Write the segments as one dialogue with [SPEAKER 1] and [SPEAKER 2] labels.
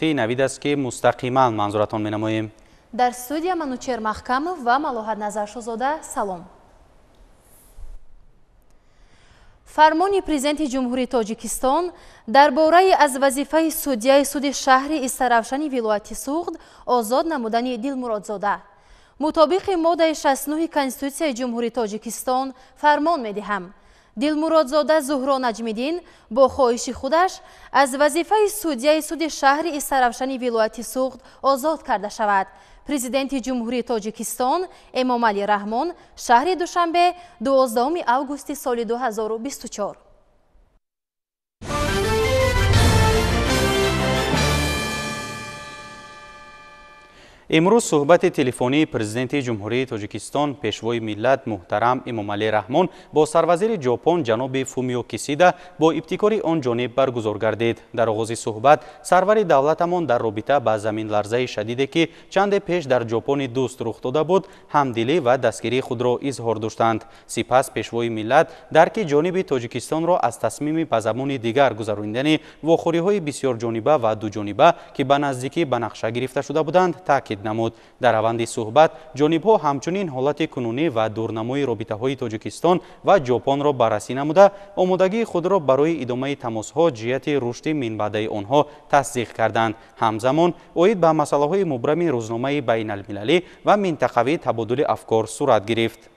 [SPEAKER 1] نوید است که مستقیما منظورتان می‌نماییم.
[SPEAKER 2] در استودیو منوچهر محکمов و ملوحت назаршузода салом. фармони президенти ҷумҳурии тоҷикистон дар бораи аз вазифаи судяи суди шаҳри истаравшани вилояти суғд озод намудани дилмуродзода мутобиқи моддаи 69 конститутсияи ҷумҳурии тоҷикистон фармон медиҳам дилмуродзода зуҳро наҷмиддин бо хоҳиши худаш аз вазифаи судяи суди шаҳри истаравшани вилояти суғд озод карда шавад. Президенти ҷумҳурии тоҷикистон Эмомалӣ Раҳмон шаҳри Душанбе 12 августи соли 2024.
[SPEAKER 1] امروز صحبت تلفنی پرزیدنت جمهوری تاجیکستان پیشوای ملت محترم امامعلی رحمان با سروزیر ژاپن جناب فومیو کیسیدا با ابتکار آن جانب برگزار گردید. در آغاز صحبت سرور دولتمان در رابطه با زمین لرزه شدیدی که چند پیش در ژاپن دوست رخ داده بود همدلی و دستگیری خود را اظهار داشتند. سپس پیشوای ملت درک جانب تاجیکستان را از تصمیم به زمان دیگر گذراندن واخوری‌های بسیار جانبه و دو جانبه که به نزدیکی به نقشه گرفته شده بودند تاکید نمود. در روند صحبت جانب‌ها همچنین حالت کنونی و دورنمای رابطه‌های تاجیکستان و ژاپن را بررسی نموده آمادگی خود را برای ادامه تماس‌ها جهت رشد منبعی آنها تصدیق کردند. همزمان اوید به مسائل مبرم روزنامه بین‌المللی و منطقوی تبادل افکار صورت گرفت.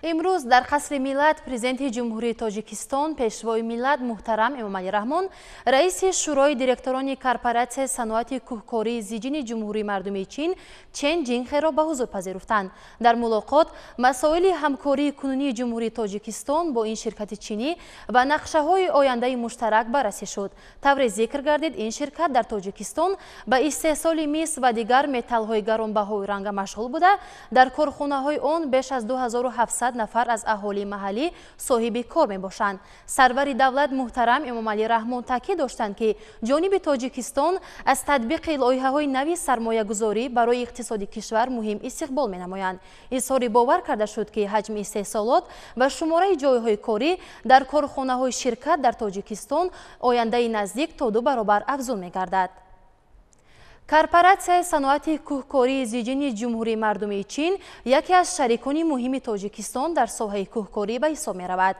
[SPEAKER 2] امروز در قصر ملت президенти ҷумҳурии тоҷикистон пешвои миллат муҳтарам Эмомалӣ Раҳмон раиси шӯрои директорони корпоратсияи саноати кӯҳкории зиҷини ҷумҳурии мардумии чин Чен Ҷинхеро ба ҳузур пазируфтанд. дар мулоқот масоили ҳамкории кунунии ҷумҳурии тоҷикистон бо ин ширкати чинӣ ва нақшаҳои ояндаи муштарак баррасӣ шуд. тавре зикр гардид ин ширкат дар тоҷикистон ба истеҳсоли мис ва дигар металлҳои гаронбаҳои ранга машғул буда дар корхонаҳои он беш аз 2700 нафар аз аҳолии маҳаллӣ соҳиби кор мебошанд. сарвари давлат муҳтарам Эмомалӣ Раҳмон таъкид доштанд ки ҷониби тоҷикистон аз татбиқи лоиҳаҳои нави сармоягузорӣ барои иқтисоди кишвар муҳим истиқбол менамоянд. изҳори бовар карда шуд ки ҳаҷми истеҳсолот ва шумораи ҷойҳои корӣ дар корхонаҳои ширкат дар тоҷикистон ояндаи наздик то 2 баробар афзун мегардад. корпоратсияи саноати кӯҳкории зиҷини ҷумҳурии мардумии чин яке аз шарикони муҳими тоҷикистон дар соҳаи кӯҳкорӣ ба ҳисоб меравад.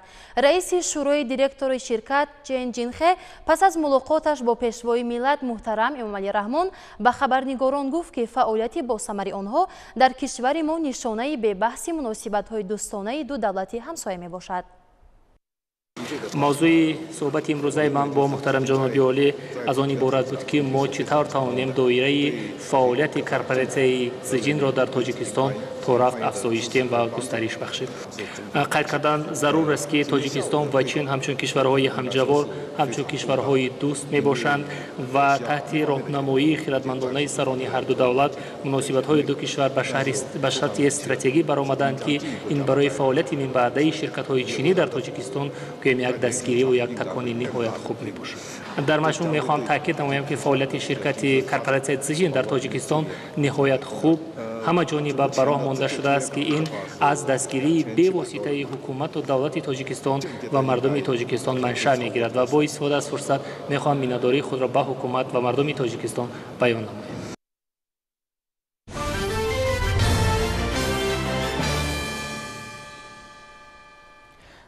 [SPEAKER 2] раиси шӯрои директори ширкат Чен Ҷинхе пас аз мулоқоташ бо пешвои миллат муҳтарам Эмомалӣ Раҳмон ба хабарнигорон гуфт ки фаъолияти босамари онҳо дар кишвари мо нишонаи бебаҳси муносибатҳои дӯстонаи ду давлати ҳамсоя мебошад.
[SPEAKER 3] мавзӯи суҳбати имрӯзаи ман бо муҳтарам ҷаноби олӣ аз он иборат буд ки мо чӣ тавр тавонем доираи фаъолияти корпоратсияи зиҷинро дар тоҷикистон то рафт афзоиш диҳем ва густариш бахшем. қайд кардан зарур аст ки тоҷикистон ва чин ҳамчун кишварҳои ҳамҷавор ҳамчун кишварҳои дӯст мебошанд ва таҳти роҳнамоии хиратмандонаи сарони ҳарду давлат муносибатҳои ду кишвар ба шарти стратегӣ баромаданд ки ин барои фаъолияти минбаъдаи ширкатҳои чинӣ дар тоҷикистон гӯем як дастгирӣ ва як такони ниҳоят хуб мебошад. дар маҷмӯъ мехоҳам таъкид намоям ки фаъолияти ширкати корпоратсияи зиҷин дар тоҷикистон ниҳоят хуб ҳама ҷониба ба роҳ монда шудааст ки ин аз дастгирии бевоситаи ҳукумату давлати тоҷикистон ва мардуми тоҷикистон маншаъ мегирад ва бо истифода аз фурсат мехоҳам миннатдории худро ба ҳукумат ва мардуми тоҷикистон баён намоям.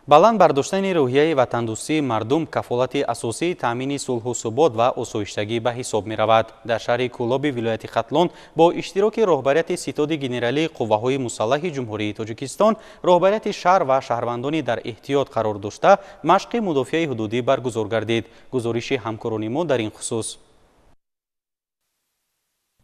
[SPEAKER 1] баланд бардоштани рӯҳияи ватандӯстии мардум кафолати асосии таъмини сулҳу субот ва осоиштагӣ ба ҳисоб меравад. дар шаҳри Кӯлоби вилояти Хатлон бо иштироки роҳбарияти ситоди генералии қувваҳои мусаллаҳи ҷумҳурии тоҷикистон роҳбарияти шаҳр ва шаҳрвандони дар эҳтиёт қарор дошта машқи мудофиаи ҳудудӣ баргузор гардид. гузориши ҳамкорони мо дар ин хусус.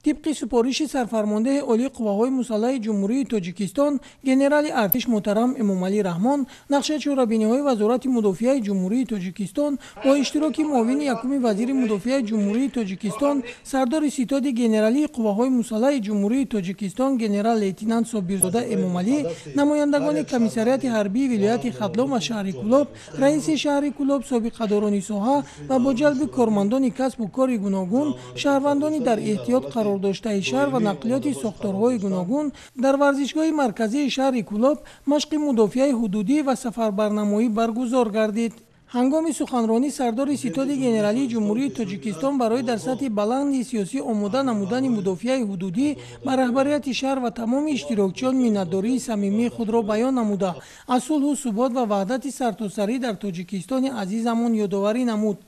[SPEAKER 4] طبق سپارش سرفرمانده عالی قواهای مسلح جمهوری تاجیکستان گنرال ارتش محترم امامعلی رحمان نقشه چهاربینی‌های وزارت مدافعه جمهوری تاجیکستان با اشتراک معاون یکم وزیر مدافعه جمهوری تاجیکستان سردار ستاد گنرالی قواهای مسلح جمهوری تاجیکستان گنرال لیتنانت صابرزاده امامعلی نمایندگان کمیسریات حربی ولایت ختلان و شهر کولاب رئیس شهر کولاب سابقه‌داران ساحه و با جلب کارمندان کسب و کار گوناگون شهروندان در احتیاط قرار қарордоштаи шаҳр ва нақлиёти сохторҳои гуногун дар варзишгоҳи марказии шаҳри Кӯлоб машқи мудофиаи ҳудудӣ ва сафарбарнамоӣ баргузор гардид. ҳангоми суханронӣ сардори ситоди генералии ҷумҳурии Тоҷикистон барои дар сатҳи баланди сиёсӣ омода намудани мудофиаи ҳудудӣ ба раҳбарияти шаҳр ва тамоми иштирокчиён миннатдории самимии худро баён намуда, аз сулҳу субот ва ваҳдати сартосарӣ дар Тоҷикистони азизамон ёдоварӣ намуд.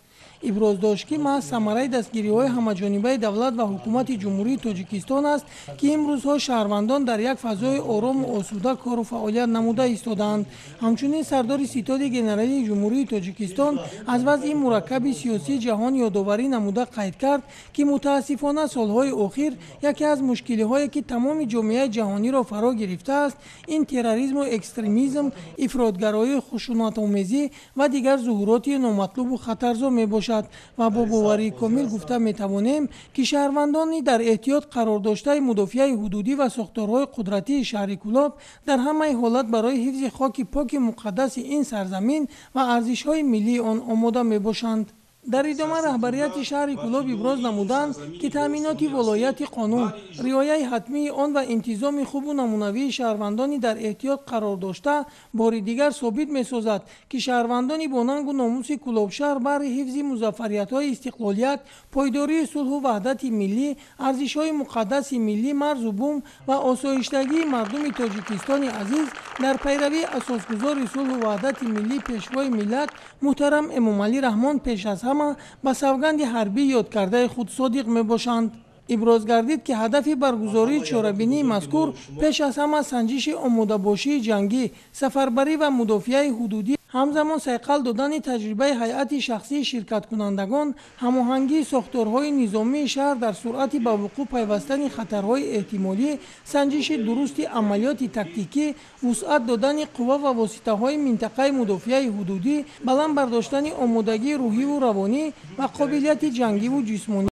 [SPEAKER 4] иброз дошт ки маҳз самараи дастгириҳои ҳамаҷонибаи давлат ва ҳукумати ҷумҳурии Тоҷикистон аст ки имрӯзҳо шаҳрвандон дар як фазои орому осуда кору фаъолият намуда истодаанд. ҳамчунин сардори ситоди генералии ҷумҳурии Тоҷикистон аз вазъи мураккаби сиёсии ҷаҳон ёдоварӣ намуда қайд кард ки мутаассифона солҳои охир яке аз мушкилиҳое ки тамоми ҷомеаи ҷаҳониро фаро гирифтааст ин терроризму экстремизм, ифротгароии хушунатомезӣ ва дигар зуҳуроти номатлубу хатарзо мебошад ва бо боварии комил гуфта метавонем ки шаҳрвандони дар эҳтиёт қарор доштаи мудофиаи ҳудудӣ ва сохторҳои қудратии шаҳри Кӯлоб дар ҳамаи ҳолат барои ҳифзи хоки поки муқаддаси ин сарзамин ва арзишҳои миллии он омода мебошанд. дар идома раҳбарияти шаҳри Кӯлоб иброз намуданд ки таъминоти волояти қонун, риояи ҳатмии он ва интизоми хубу намунавии шаҳрвандони дар эҳтиёт қарор дошта бори дигар собит месозад ки шаҳрвандони бо нангу номуси Кӯлобшаҳр баҳри ҳифзи музаффариятҳои истиқлолият, пойдории сулҳу ваҳдати миллӣ, арзишҳои муқаддаси миллӣ, марзу бум ва осоиштагии мардуми Тоҷикистони азиз дар пайравии асосгузори сулҳу ваҳдати миллӣ пешвои миллат муҳтарам Эмомалӣ Раҳмон пеш аз ҳама ба савганди ҳарбӣ ёдкардаи худ содиқ мебошанд. иброз гардид ки ҳадафи баргузории чорабинии мазкур пеш аз ҳама санҷиши омодабошии ҷангӣ, сафарбарӣ ва мудофиаи ҳудудӣ, ҳамзамон сайқал додани таҷрибаи ҳайати шахсии ширкаткунандагон, ҳамоҳангии сохторҳои низомии шаҳр дар суръати ба вуқӯъ пайвастани хатарҳои эҳтимолӣ, санҷиши дурусти амалиёти тактикӣ, вусъат додани қувва ва воситаҳои минтақаи мудофиаи ҳудудӣ, баланд бардоштани омодагии рӯҳиву равонӣ ва қобилияти ҷангиву ҷисмонӣ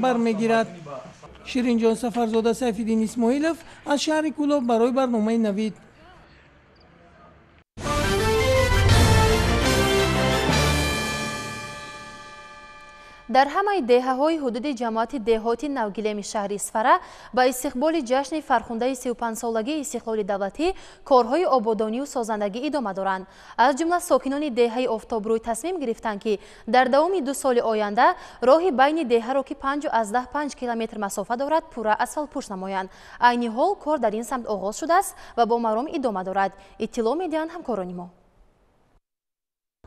[SPEAKER 4] бар мегирад. ширинҷон Сафарзода, Сайфиддин Исмоилов аз шаҳри Кӯлоб барои барномаи Навид.
[SPEAKER 2] дар ҳамаи деҳаҳои ҳудуди ҷамоати деҳоти Навгилеми шаҳри Исфара ба истиқболи ҷашни фархундаи 35-солагии истиқлоли давлатӣ корҳои ободонию созандагӣ идома доранд. аз ҷумла сокинони деҳаи Офтобрӯй тасмим гирифтанд ки дар давоми 2 соли оянда роҳи байни деҳаро ки 5 километр масофа дорад пурра асфалтпӯш намоянд. айни ҳол кор дар ин самт оғоз шудааст ва бо маром идома дорад. иттилоъ медиҳанд ҳамкорони мо.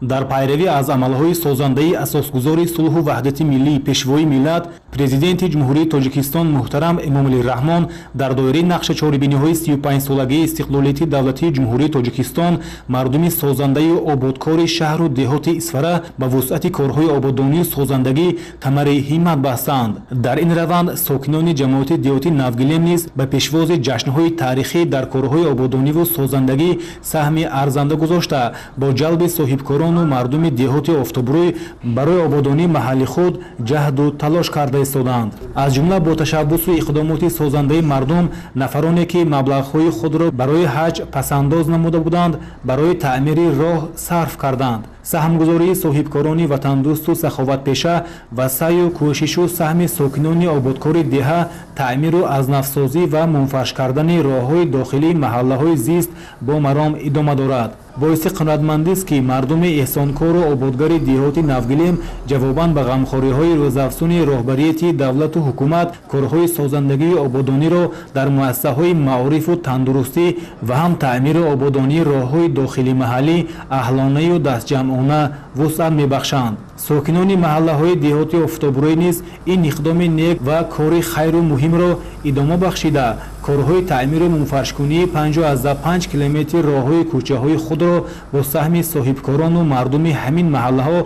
[SPEAKER 5] дар пайравӣ аз амалҳои созандаи асосгузори сулҳу ваҳдати миллии пешвои миллат, президенти ҷумҳурии Тоҷикистон муҳтарам Эмомалӣ Раҳмон дар доираи нақшачорибиниҳои 35-солагии истиқлолияти давлатии ҷумҳурии Тоҷикистон мардуми созандаи ободкори шаҳру деҳоти Исфара ба вусъати корҳои ободонию созандагӣ камари ҳиммат бастанд. дар ин раванд сокинони ҷамоати деҳоти Навгилем низ ба пешвози ҷашнҳои таърихӣ дар корҳои ободониву созандагӣ саҳми арзанда гузошта бо ҷалби соҳибкорон мардуми деҳоти Офтобрӯй барои ободонии маҳалли худ ҷаҳду талош карда истоданд. аз ҷумла бо ташаббусу иқдомоти созандаи мардум нафароне ки маблағҳои худро барои ҳаҷ пасандоз намуда буданд барои таъмири роҳ сарф карданд. саҳмгузории соҳибкорони ватандӯсту саховатпеша ва саъю кӯшишу саҳми сокинони ободкори деҳа таъмиру азнавсозӣ ва мунфарш кардани роҳҳои дохилии маҳаллаҳои зист бо маром идома дорад. боиси қаноатмандист ки мардуми эҳсонкору ободгари деҳоти Навгилем ҷавобан ба ғамхориҳои рӯзафзуни роҳбарияти давлату ҳукумат корҳои созандагии ободониро дар муассисаҳои маорифу тандурустӣ ва ҳам таъмиру ободонии роҳҳои дохили маҳаллӣ аҳлонаю дастҷамъона вусъат мебахшанд. сокинони маҳаллаҳои деҳоти Офтобрӯй низ ин иқдоми нек ва кори хайру муҳимро идома бахшида корҳои таъмиру мунфаршкунии 55 километри роҳҳои кӯчаҳои худро бо саҳми соҳибкорону мардуми ҳамин маҳаллаҳо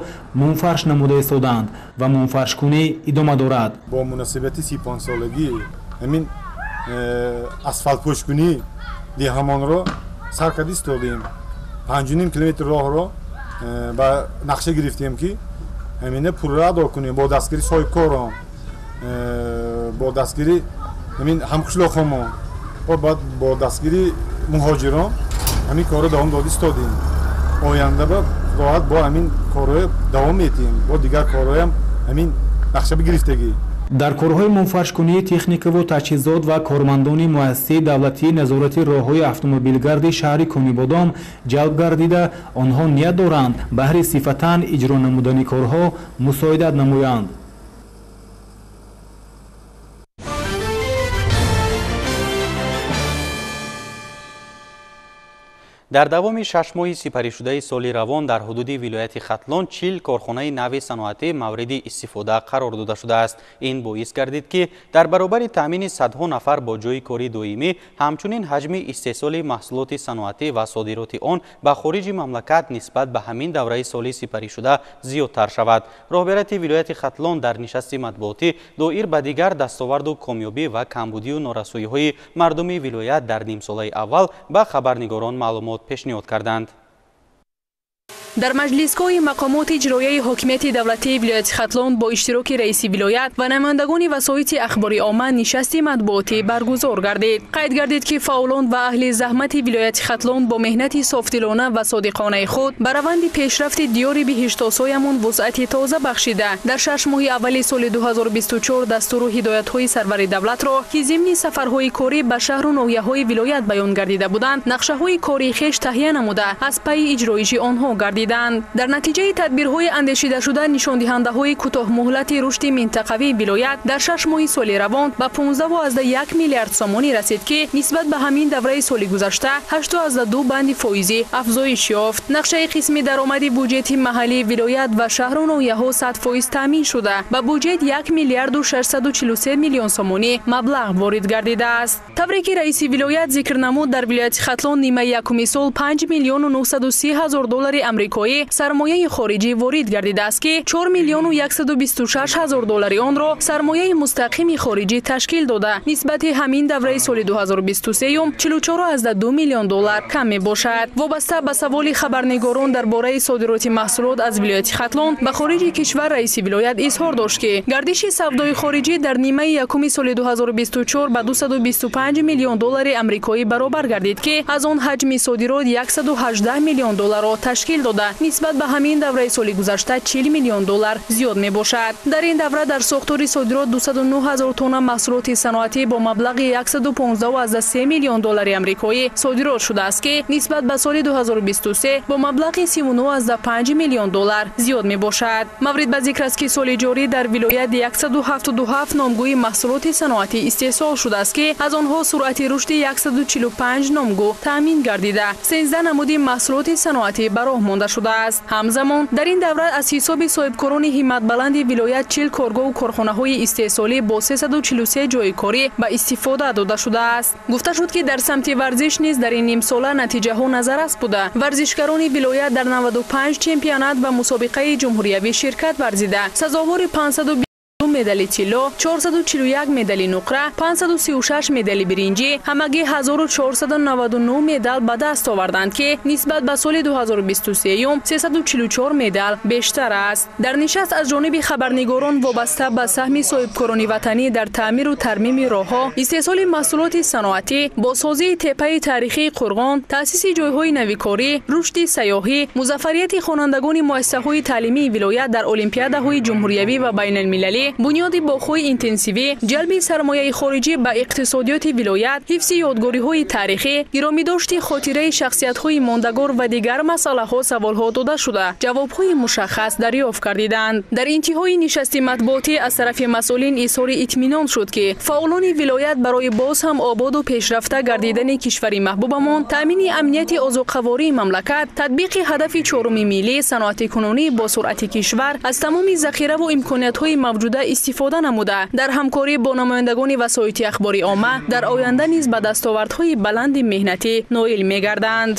[SPEAKER 5] мунфарш намуда истоданд ва мунфаршкунӣ идома дорад.
[SPEAKER 6] бо муносибати 35-солагӣ ҳамин асфалтпӯшкунӣ деҳамонро саркарда истодем. 5 километр роҳро ба нақша гирифтем ки ҳамина пурра адо кунем бо дастгири соҳибкорон, бо дастгири ҳамин ҳамқишлоқҳомон, баъд бо дастгири муҳоҷирон ҳамин корро давом дода истодем. оянда ба роҳат бо ҳамин корро давом метиҳем, бо дигар корҳоям ҳамин нақша бигирифтагӣ.
[SPEAKER 5] дар корҳои мунфаршкунии техникаву таҷҳизот ва кормандони муассисаи давлатии назорати роҳҳои автомобилгарди шаҳри Конибодом ҷалб гардида, онҳо ният доранд баҳри сифатан иҷро намудани корҳо мусоидат намоянд.
[SPEAKER 1] дар давоми 6 моҳи сипаришудаи соли равон дар ҳудуди вилояти Хатлон 40 корхонаи нави саноатӣ мавриди истифода қарор дода шудааст. ин боис гардид ки дар баробари таъмини садҳо нафар бо ҷои кори доимӣ, ҳамчунин ҳаҷми истеҳсоли маҳсулоти саноатӣ ва содироти он ба хориҷи мамлакат нисбат ба ҳамин давраи соли сипаришуда зиёдтар шавад. роҳбарияти вилояти Хатлон дар нишасти матбуотӣ доир ба дигар дастоварду комёбӣ ва камбудию норасоиҳои мардуми вилоят дар нимсолаи аввал ба хабарнигорон маълумот пешниҳод карданд.
[SPEAKER 7] дар маҷлисгоҳи мақомоти иҷроияи ҳокимияти давлатии вилояти Хатлон бо иштироки раиси вилоят ва намояндагони васоити ахбори омма нишасти матбуотӣ баргузор гардид. қайд гардид ки фаъолон ва аҳли заҳмати вилояти Хатлон бо меҳнати софдилона ва содиқонаи худ ба раванди пешрафти диёри биҳиштосоямон вусъати тоза бахшида, дар 6 моҳи аввали соли 2024 дастуру ҳидоятҳои сарвари давлатро ки зимни сафарҳои корӣ ба шаҳру ноҳияҳои вилоят баён гардида буданд, нақшаҳои кори хеш таҳия намуда аз пайи иҷроиши онҳо гардид. дар натиҷаи тадбирҳои андешидашуда нишондиҳандаҳои кӯтоҳмуҳлати рушди минтақавии вилоят дар 6 моҳи соли равон ба 15.1 миллиард сомонӣ расид ки нисбат ба ҳамин давраи соли гузашта 8.2 банди фоизӣ афзоиш ёфт. нақшаи қисми даромади буҷети маҳаллии вилоят ва шаҳру ноҳияҳо 100% таъмин шуда ба буҷет 1 миллиарду 643 миллион сомонӣ маблағ ворид гардидааст. тавре ки раиси вилоят зикр намуд, дар вилояти Хатлон нимаи якуми сол 5 миллиону 930 ҳазор доллари амрикоӣ сармояи хориҷӣ ворид гардидааст ки 4 миллиону 126 ҳазор доллари онро сармояи мустақими хориҷӣ ташкил дода, нисбати ҳамин давраи соли 2023 44.2 миллион доллар кам мебошад. вобаста ба саволи хабарнигорон дар бораи содироти маҳсулот аз вилояти Хатлон ба хориҷи кишвар, раиси вилоят изҳор дошт ки гардиши савдои хориҷӣ дар нимаи якуми соли 2024 ба 225 миллион доллари амрикоӣ баробар гардид ки аз он ҳаҷми содирот 118 миллион долларро ташкил дода, нисбат ба ҳамин давраи соли гузашта 40 миллион доллар зиёд мебошад. дар ин давра дар сохтори содирот 209 ҳазор тонна маҳсулоти саноатӣ бо маблағи 115.3 миллион доллари амрикоӣ содирот шудааст ки нисбат ба соли 2023 бо маблағи 39.5 миллион доллар зиёд мебошад. маврид ба зикр аст ки соли ҷорӣ дар вилоят 177 номгӯи маҳсулоти саноатӣ истеҳсол шудааст ки аз онҳо суръати рушди 145 номгӯ таъмин гардида 13 намуди маҳсулоти саноатӣ ба роҳ монда шудааст. ҳамзамон дар ин давра аз ҳисоби соҳибкорони ҳиматбаланди вилоят 40 коргоҳу корхонаҳои истеҳсолӣ бо 343 ҷойи корӣ ба истифода дода шудааст. гуфта шуд ки дар самти варзиш низ дар ин нимсола натиҷаҳо назарраст буда. варзишгарони вилоят дар 95 чемпионат ва мусобиқаи ҷумҳуриявӣ ширкат варзида сазовори 520 медали тилло, 441 медали нуқра, 536 медали биринҷӣ, ҳамагӣ 1499 медал ба даст оварданд ки нисбат ба соли 2023 344 медал бештар аст. дар нишаст аз ҷониби хабарнигорон вобаста ба саҳми соҳибкорони ватанӣ дар таъмиру тармими роҳҳо, истеҳсоли маҳсулоти саноатӣ, бозсозии теппаи таърихии Қурғон, таъсиси ҷойҳои навикорӣ, рушди сайёҳӣ, музаффарияти хонандагони муассисаҳои таълимии вилоят дар олимпиадаҳои ҷумҳуриявӣ ва байналмилалӣ, бунёди бохҳои интенсивӣ, ҷалби сармояи хориҷӣ ба иқтисодиёти вилоят, ҳифзи ёдгориҳои таърихӣ, гиромидошти хотираи шахсиятҳои мондагор ва дигар масъалаҳо саволҳо дода шуда, ҷавобҳои мушаххас дарёфт гардиданд. дар интиҳои нишасти матбуотӣ аз тарафи масъулин изҳори итминон шуд ки фаъолони вилоят барои боз ҳам ободу пешрафта гардидани кишвари маҳбубамон, таъмини амнияти озуқавории мамлакат, татбиқи ҳадафи чоруми миллии саноатикунонӣ бо суръати кишвар аз тамоми захираву имкониятҳои мавҷуда истифода намуда, дар ҳамкорӣ бо намояндагони васоити ахбори омма дар оянда низ ба дастовардҳои баланди меҳнатӣ ноил мегарданд.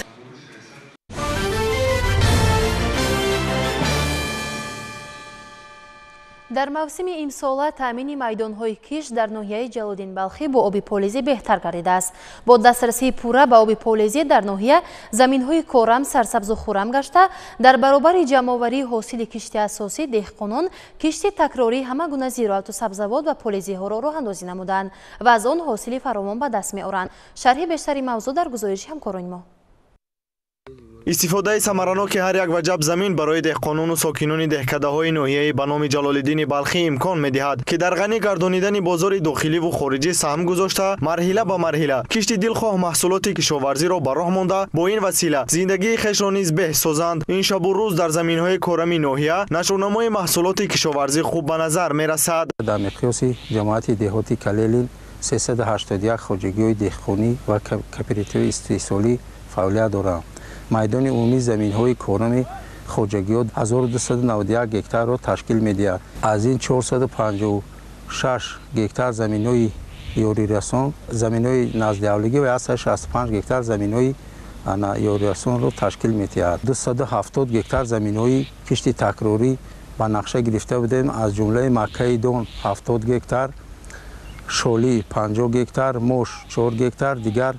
[SPEAKER 2] дар мавсими имсола таъмини майдонҳои кишт дар ноҳияи Ҷалолиддин Балхӣ бо оби полезӣ беҳтар гардидааст. бо дастрасии пурра ба оби полезӣ дар ноҳия заминҳои корам сарсабзу хуррам гашта, дар баробари ҷамъоварии ҳосили кишти асосӣ деҳқонон кишти такрорӣ ҳама гуна зироату сабзавот ва полезиҳоро роҳандозӣ намуданд ва аз он ҳосили фаровон ба даст меоранд. шарҳи бештари мавзӯъ дар гузориши ҳамкорони мо.
[SPEAKER 8] استفاده ثمرناک هر یک وجب زمین برای دهقانان و ساکنان دهکده‌های ناحیه به نام جلال‌الدین بلخی امکان می‌دهد که در غنی گردانیدن بازار داخلی و خارجی سهم گذاشته مرحله به مرحله کشتی دلخواه محصولات کشاورزی را به راه مانده با این وسیله زندگی خویش را نیز بهسازند. این شب و روز در زمین‌های کورمی ناحیه نشونمای محصولات کشاورزی خوب به نظر می‌رسد.
[SPEAKER 9] در مقیاس جماعت دهاتی کلیل 381 خواجگی‌های دهقانی و کوپراتیو استحصالی فعالیت دارند. میدان عمومی زمین‌های کورمی خواجگی‌ها 1291 گکتار را تشکیل می‌دهد. از این 456 گکتار زمین‌های یاری رسان، زمین‌های نزدیاولگی و 65 گکتار زمین‌های یاری رسان را تشکیل می‌دهد. 270 گکتار زمین‌های کشتی تکراری با نقشه گرفته بودیم، از جمله مکه دون 70 گکتار، شولی 50 گکتار، موش 4 گکتار، دیگر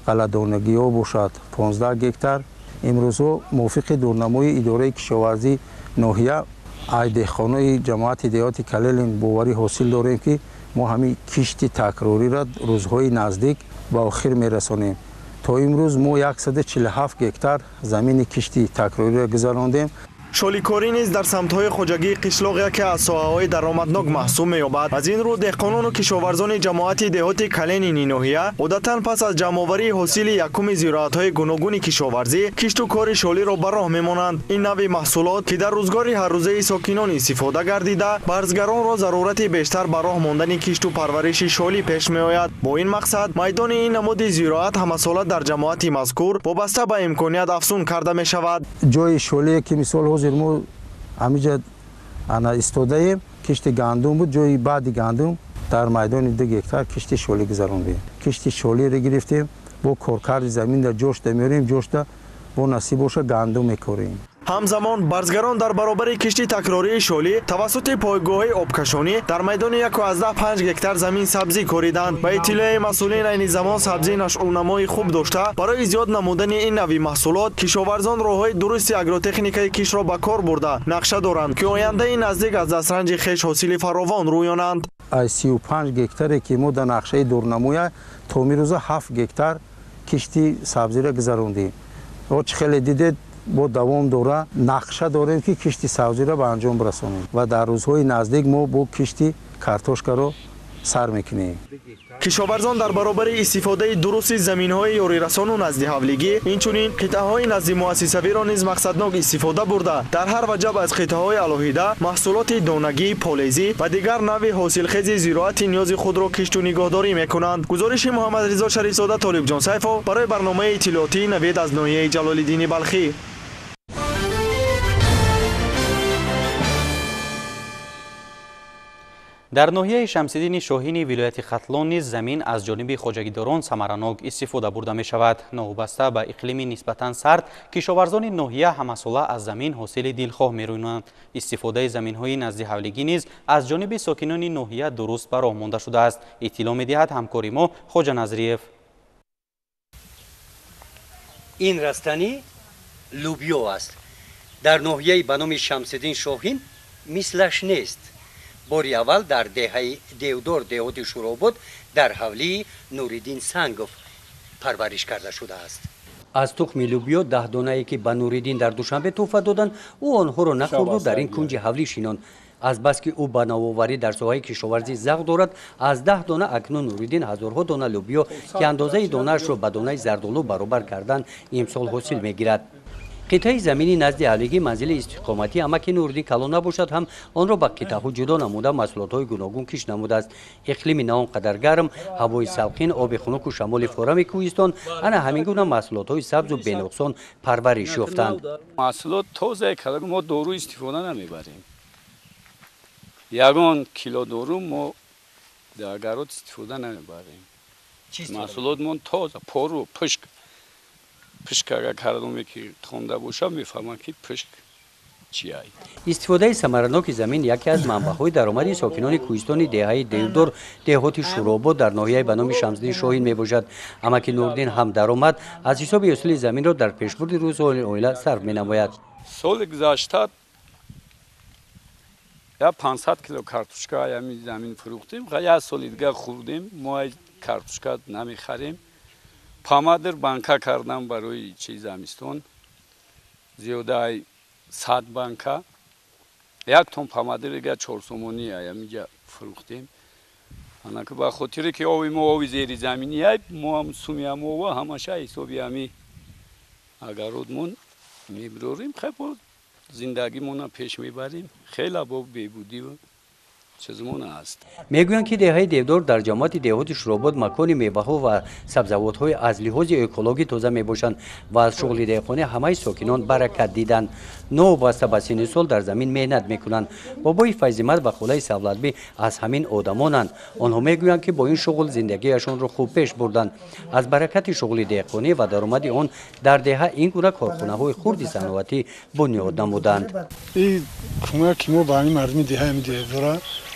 [SPEAKER 9] غله‌دانگی ها باشد 15 گکتار. امروز موافق دورنمای اداره کشاورزی ناحیه ای دهقانان جماعت دهاتی کلیل باوری حاصل داریم که ما همین کشتی تکراری را روزهای نزدیک به آخر میرسانیم. تا امروز ما 147 گکتار زمین کشتی تکراری را گذراندیم.
[SPEAKER 8] شالیکاری نیز در سمت‌های خواجگی قشلاق یکی از ساحه‌های درآمدناک محسوب می‌یابد. از این رو دهقانان و کشاورزان جماعت دهاتی کلین این ناحیه عادتاً پس از جمع‌آوری حاصل یکم زراعت‌های گوناگون کشاورزی کشت و کار شالی را به راه می‌مانند. این نوع محصولات که در روزگار هر روزه ساکنان استفاده گردیده برزگران را ضرورت بیشتر به راه ماندن کشت و پرورش شالی پیش می‌آید. با این مقصد میدان این نماد زراعت همساله در جماعت مذکور وابسته به امکانیت افزون کرده می‌شود.
[SPEAKER 9] جای شالی که مثال ما همینجا انا استودایم کشتی گندم بود، جای بعدی گندم در میدان 2 گکتار کشتی شالی گذراندیم. کشتی شالی را گرفتیم با کارکار زمین در جوش میاریم، جوش با نصیب باشه گندم میکاریم.
[SPEAKER 8] همزمان برزگران در برابر کشتی تکراری شالی توسط پایگاه آبکشانی در میدان 1.5 گکتار زمین سبزی کاریدند. به اطلاع مسئولین این زمان سبزی نشونمای خوب داشته. برای زیاد نمودن این نوع محصولات کشاورزان راههای درست اگروتکنیکای کشت را به کار برده نقشه دارند که آینده نزدیک از دسترنج خویش حاصل فراوان رویانند.
[SPEAKER 9] از 35 گکتاری که ما در نقشه دورنمای تا میروز 7 گکتار کشتی سبزی را گذراندیم. و خیلی دیدید با دوام دوره نقشه داریم که کشتی سبزی را به انجام برسانیم و در روزهای نزدیک ما با کشتی کارتوشکا را سر میکنیم.
[SPEAKER 8] کشاورزان در برابر استفاده درست زمین‌های یاری رسان و نزد حولگی اینچنین قطعه‌های نزد مؤسسوی را نیز مقصدناک استفاده برده در هر وجب از قطعه‌های الهیده محصولات دانگی، پالیزی و دیگر نوع حاصلخیز زراعت نیاز خود را کشت و نگهداری میکنند. گزارش محمد رضا شریف‌زاده، طالب جان سیفو برای برنامه اطلاعاتی نوید از ناحیه جلال‌الدین بلخی.
[SPEAKER 1] در ناحیه شمس‌الدین شاهین ولایت ختلان نیز زمین از جانب خواجگیداران ثمرناک استفاده برده می شود. نوبسته به اقلیم نسبتاً سرد کشاورزان ناحیه همساله از زمین حاصل دلخواه می رویانند. استفاده زمین های نزد حولگی نیز از جانب ساکنان ناحیه درست به راه مانده شده است. اطلاع می دهد همکاری ما خواجه نظریف.
[SPEAKER 10] این رستنی لوبیا است. در ناحیه به نام شمس‌الدین شاهین مثلش نیست. باری اول در دهه دیودار دهات شوراباد در حولی نوریدین سنگوف پرورش کرده شده است. از تخم لوبیا 10 دانه‌ای که به نوریدین در دوشنبه تحفه دادند او آنها را نخورد و در این کنج حولی شینان. از بس که او به نوآوری در ساحه کشاورزی ذوق دارد از 10 دانه اکنون نوریدین هزارها دانه لوبیا که اندازه دانه‌اش را به دانه زردآلو برابر کردن امسال حاصل میگیرد. قطعه زمینی نزد حولگی منزل استقامتی اما که نوریدین کلان نباشد هم آن را به قطعه‌ها جدا نموده محصولات‌های گوناگون کش نموده است. اقلیم نه آنقدر گرم، هوای سوخین، آب خنک و شمال فورم کوهستان انا همین گونه محصولات‌های سبز و بی‌نقصان پرورش یافتند.
[SPEAKER 11] محصولات تازه کردن ما دارو استفاده نمیبریم. یگان کیلو دارو ما در گرات استفاده نمیبریم. محصولات ما تازه پارو پشک اگر کردم که خونده باشم میفهمم که پشک چیه.
[SPEAKER 10] استفاده ثمرناک زمین یکی از منبع‌های درآمد ساکنان کوهستان دهه دیودار دهات شوراباد در ناحیه به نام شمس‌الدین شاهین میباشد. اما که نوریدین هم درآمد از حساب حاصل زمین را در پیشبرد روزهای اویلا صرف مینماید.
[SPEAKER 11] سال گذشته یا 500 کیلو کارتوشکا همین زمین فروختیم و یا سال دیگه خوردیم. ما کارتوشکا نمیخریم. پامادر بانکا کردم برای چیز زمستون зиёдаи 100 банка 1 тонн помадирига 4 сомонӣ амиҷа фурӯхтем. анаки ба хотире ки ови мо ови зери заминӣ ай мо ҳам суми ҳамова ҳамаша ҳисоби ҳами агародмон мебирорем хебо зиндагимона пеш мебарем. хела бо бебудиву чизмон аст.
[SPEAKER 10] мегӯянд ки деҳаи девдор дар ҷамоати деҳоти шуробод макони меваҳо ва сабзавотҳои аз лиҳози экологӣ тоза мебошанд ва аз шуғли деҳқонӣ ҳамаи сокинон баракат диданд. новобаста ба синни сол дар замин меҳнат мекунанд. бобои Файзимат ва холаи Савлатбӣ аз ҳамин одамонанд. онҳо мегӯянд ки бо ин шуғл зиндагиашонро хуб пеш бурданд. аз баракати шуғли деҳқонӣ ва даромади он дар деҳа ин гуна корхонаҳои хурди саноатӣ бунёд намуданд.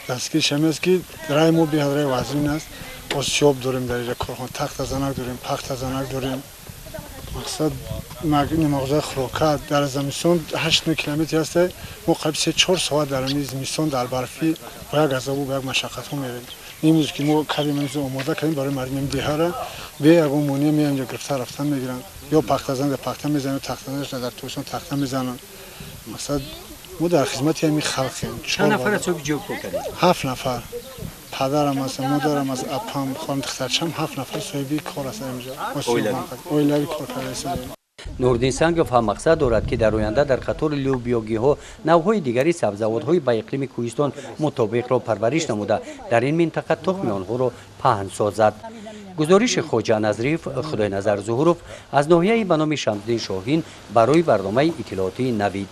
[SPEAKER 12] دستگیر شمیست که رای ما به رای وزین است آسیاب داریم در اینجا کارخانه تخت زنک داریم پخت زنک داریم مقصد مغازه خوراکات در زمستان 8 کیلومتر است ما قبل 3-4 ساعت در زمستان در برفی با یک عذاب و یک مشقت ها میریم امروز که ما کاری منظور آماده کردیم برای مردم دیها را به یک مونی می اینجا گرفتار رفتن میگیرن یا پخت زن در پخت میزنن تخت زن در توسن تخت میزنن مقصد ما در خدمت همین خلقیم.
[SPEAKER 10] چند نفر حسابی جوب کردید؟
[SPEAKER 12] 7 نفر. پدرم است، مادرم است، اپام، خانم دخترچم 7 نفر صاحبی کار است اینجا. اویلوی کار کرده.
[SPEAKER 10] نوردین سنگوف هم مقصد دارد که در آینده در خطر لوبیاگی‌ها نوع‌های دیگری سبزوات‌های با اقلیم کوهستان مطابق را پرورش نموده در این منطقه تخم آنها را پهن سازد. گزارش خواجه نظریف خدای نظر ظهوروف از ناحیه به نام شمس‌الدین شاهین برای برنامه اطلاعاتی نوید.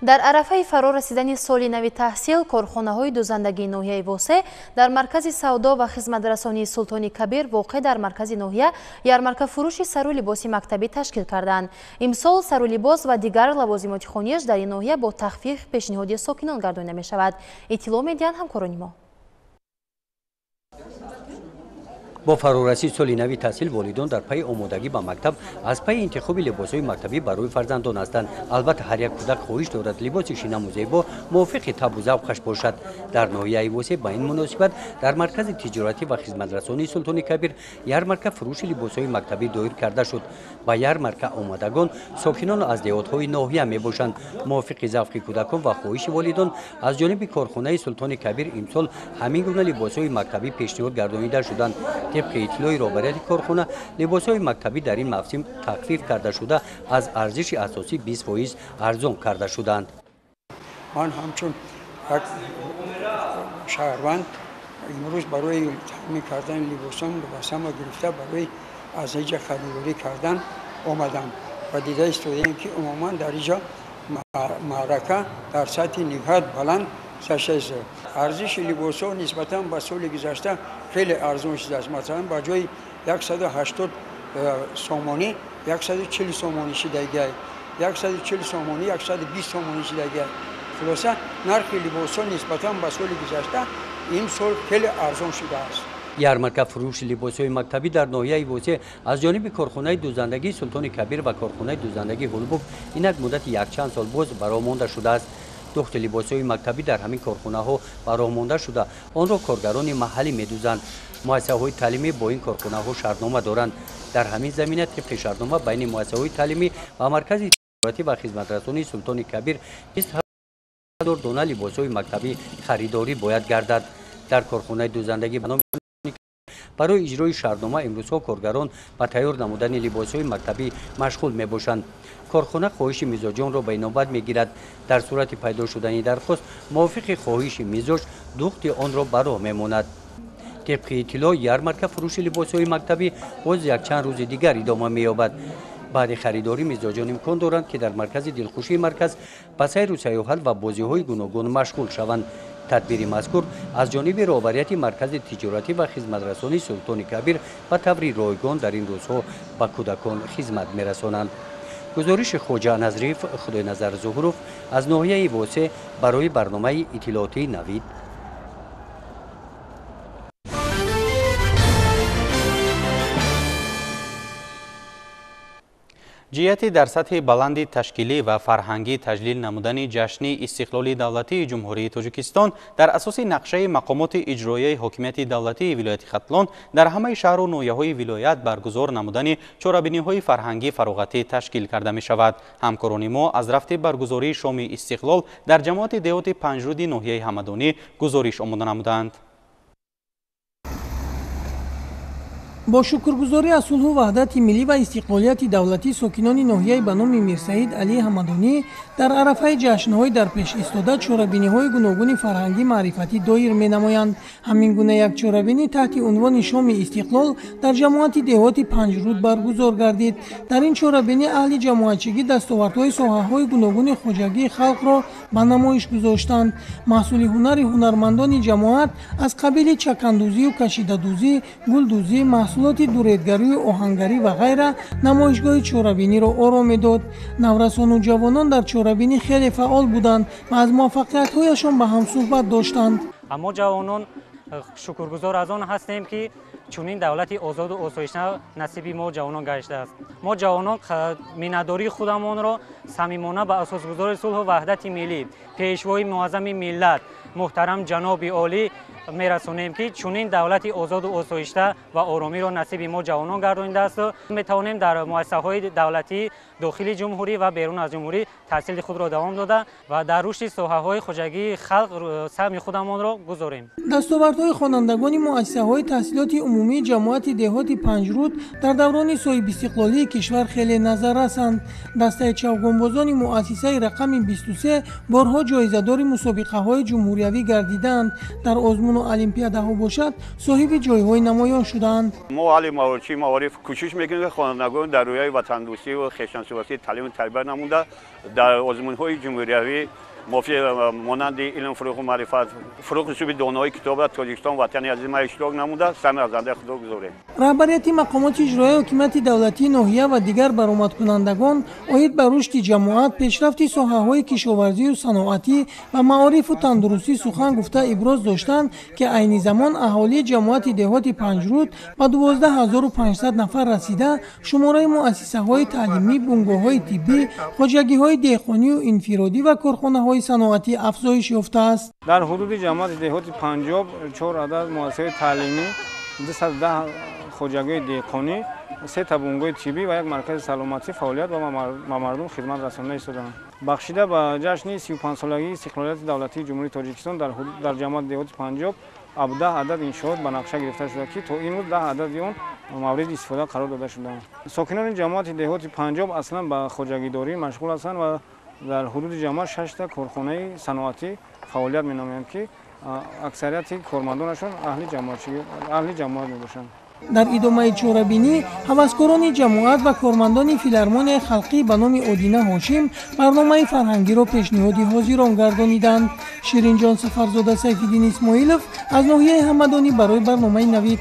[SPEAKER 2] در عرفه فرا رسیدن سال نو تحصیل کارخانه‌های دوزندگی ناحیه واسه در مرکز سودا و خدمترسانی سلطان کبیر واقع در مرکز ناحیه یارمارک فروش سر و لباس مکتبی تشکیل کردند. امسال سر و لباس و دیگر لوازمات خانگی در این ناحیه با تخفیف پیشنهادی ساکنان گردانده می شود. اطلاع می‌دهند همکاران ما.
[SPEAKER 10] با فرارسی سال نو تحصیل والدان در پی آمادگی به مکتب از پی انتخاب لباس‌های مکتبی برای فرزندان هستند. البته هر یک کودک خواهش دارد لباس شیرین و زیبا موافق طبع و ذوقش باشد. در ناحیه واسه با این مناسبت در مرکز تجارتی و خدمترسانی سلطان کبیر یارمارک فروش لباس‌های مکتبی دایر کرده شد. با یارمارک آمادگان ساکنان از دهات‌های ناحیه میباشند. موافق ذوق کودکان و خواهش والدان از جانب کارخانه سلطان کبیر امسال همین گونه لباس‌های مکتبی پیشنهاد گردانیده شدند. طبق اطلاع رهبری کارخانه لباس‌های مکتبی در این موسم تخفیف کرده شده از ارزش اساسی 20% ارزان کرده شدند.
[SPEAKER 13] من همچون یک شهروند امروز برای تامین کردن لباسان واسم گرفته برای از اینجا خریداری کردن آمدم و دیده استودیم که عموما در اینجا معرکه در سطح نهایت بلند ارزش لباس‌ها نسبتاً به سال گذشته خیلی ارزان شده است. مثلا با جای 180 سومانی 140 سومانی شدگی 140 سومانی 120 سومانی شدگی خلاصه نرخ لباس‌ها نسبتاً به سال گذشته این سال خیلی ارزان شده است.
[SPEAKER 10] یارمارک فروش لباس‌های مکتبی در ناحیه واسه از جانب کارخانه دوزندگی سلطان کبیر و کارخانه دوزندگی هولبوک اینک مدت یک چند سال باز برآمده شده است. دخت لباس‌های مکتبی در همین کارخانه‌ها برآمده شده آن را کارگران محلی می‌دوزند. مؤسسه‌های تعلیمی با این کارخانه‌ها شرطنامه دارند. در همین زمینه طبق شرطنامه بین مؤسسه‌های تعلیمی و مرکز تجارتی و خدمترسانی سلطان کبیر 20000 دانه لباس‌های مکتبی خریداری باید گردد. در کارخانه دوزندگی برای اجرای شرطنامه امروزها کارگران با تیار نمودن لباس‌های مکتبی مشغول می‌باشند. کارخانه خواهش مزاجان را به نوبت می‌گیرد. در صورت پیدا شدن درخواست موافق خواهش مزاج دخت آن را براه می‌ماند. طبق اطلاع یارمارک فروش لباس‌های مکتبی باز یک چند روز دیگر ادامه می‌یابد. بعد خریداری مزاجان امکان دارند که در مرکز دلخوشی مرکز به سیر و سیاحت و بازی‌های گوناگون مشغول شوند. تدبیر مذکور از جانب رهبریت مرکز تجارتی و خدمترسانی سلطان کبیر و طور رایگان در این روزها به کودکان خدمت می‌رسانند. گزارش خواجه نظریف خدای نظر ظهوروف از ناحیه واسه برای برنامه اطلاعاتی نوید.
[SPEAKER 1] جهتی در سطح بلند تشکیلی و فرهنگی تجلیل نمودن جشن استقلال دولتی جمهوری تاجیکستان در اساس نقشه مقامات اجرایی حکومت دولتی ولایت ختلان در همه شهر و ناحیه‌های ولایت برگزار نمودن چهاربینی‌های فرهنگی فراغتی تشکیل کرده می شود. همکاران ما از رفت برگزاری شام استقلال در جماعت دهات پنجرود ناحیه همدانی گزارش آماده نمودند.
[SPEAKER 4] با شکرگزاری از صلح و وحدت ملی و استقلالیت دولتی ساکنان ناحیه به نام میرسعید علی حمدانی در عرفه جشن‌های در پیش ایستاده چهاربینی‌های گوناگون فرهنگی معرفتی دایر می‌نمایند. همین گونه یک چهاربینی تحت عنوان شام استقلال در جماعت دهات پنجرود برگزار گردید. در این چهاربینی اهل جماعتچگی دستاوردهای ساحه‌های گوناگون خواجگی خلق را به نمایش گذاشتند. محصول هنر هنرمندان جماعت از قبیل چکندوزی و کشیده‌دوزی، گلدوزی، محصولات دوریدگری و آهنگری و غیره نمایشگاه چهاربینی را آرام داد. نورسان و جوانان در چهاربینی خیلی فعال بودند و از موفقیت‌هایشان به هم صحبت داشتند.
[SPEAKER 14] اما جوانان شکرگزار از آن هستیم که چنین دولتی آزاد و آسایشی نصیب ما جوانان گشته است. ما جوانان میانه‌داری خودمان را صمیمانه به اساسگذار صلح و وحدت ملی پیشوای معظم ملت محترم جناب عالی میرسونیم که چنین دولتی آزاد و آسایشی و آرامی را نصیب ما جوانان گردانیده است. میتوانیم در مؤسسه‌های دولتی داخل جمهوری و بیرون از جمهوری تحصیل خود را دوام داده و در رشد ساحه‌های خواجگی خلق سهم خودمان را گذاریم.
[SPEAKER 4] دستاوردهای خوانندگان مؤسسه‌های تحصیلات عمومی جماعت دهات پنجرود در دوران صاحب استقلالی کشور خیلی نظر رسند. دسته چوگانبازان مؤسسه رقم 23 بارها جایزه‌دار مسابقه‌های جمهوریوی گردیدند. در آزمون و المپیادها باشد صاحب جایهای نمایان شدند.
[SPEAKER 15] ما علی ماورچی معارف کوشش میکنیم خوانندگان در رویای وطن دوستی و خویشتن‌شناسی تعلیم و تربیت نموده در آزمون‌های جمهوریوی مانند علم فروغ و معرفت فروغ رسوب دانایی کتاب تاجیکستان وطن عزیز ما اشتراک نموده سهم از زنده خدا گذاریم.
[SPEAKER 4] رهبریت مقامات اجرایی حکومت دولتی ناحیه و دیگر برآمدکنندگان عاید به رشد جماعت پیشرفت ساحه‌های کشاورزی و صنعتی و معارف و تندرستی سخن گفته ابراز داشتند که عین زمان اهالی جماعت دهات پنجرود به 12500 نفر رسیده شماره مؤسسه‌های تعلیمی، بنگاه‌های طبی، خواجگی‌های دهقانی و انفرادی و کارخانه‌های صنعتی افزایش یافته است.
[SPEAKER 16] در حدود جماعت دهات پنجاب 4 عدد مؤسسه تعلیمی، 210 خواجگی دهقانی، 3 تا بنگاه طبی و یک مرکز سلامتی فعالیت و مردم خدمت رسانده ایستادند. بخشیده به جشن 35 سالگی استقلالیت دولتی جمهوری تاجیکستان در جماعت دهات پنجاب 17 عدد انشاءات به نقشه گرفته شده که تا امروز 10 عدد آن مورد استفاده قرار داده شدند. ساکنان جماعت دهات پنجاب اصلا به خواجگیداری مشغول هستند و در حدود جماعت 6 تا کارخانه صنعتی فعالیت می‌نمایند که اکثریت کارمندانشان اهل جماعت میباشند.
[SPEAKER 4] در ادامه چهاربینی هوسکاران جماعت و کارمندان فیلارمونی خلقی به نام ادینه هاشم برنامه فرهنگی را پیشنهادی حاضران گردانیدند. شیرین جان سفرزاده سیفالدین اسماعیلوف از ناحیه همدانی برای برنامه نوید.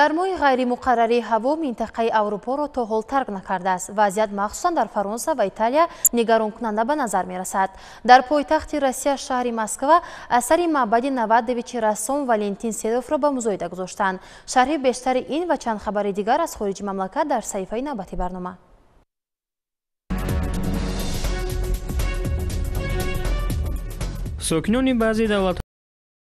[SPEAKER 2] гармои ғайримуқаррарии ҳаво минтақаи аврупоро то ҳол тарк накарда аст. Вазъият махсусан дар Фаронса ва Италия нигаронкунанда ба назар мерасад. Дар пойтахти Россия шаҳри Москва асари маъбади Навадовичи рассон Валентин Седовро ба музоида гузоштанд. Шарҳи бештари ин ва чанд хабари дигар аз хориҷи мамлакат дар саҳифаи навбати барнома.
[SPEAKER 17] сокинони баъзе давлатҳо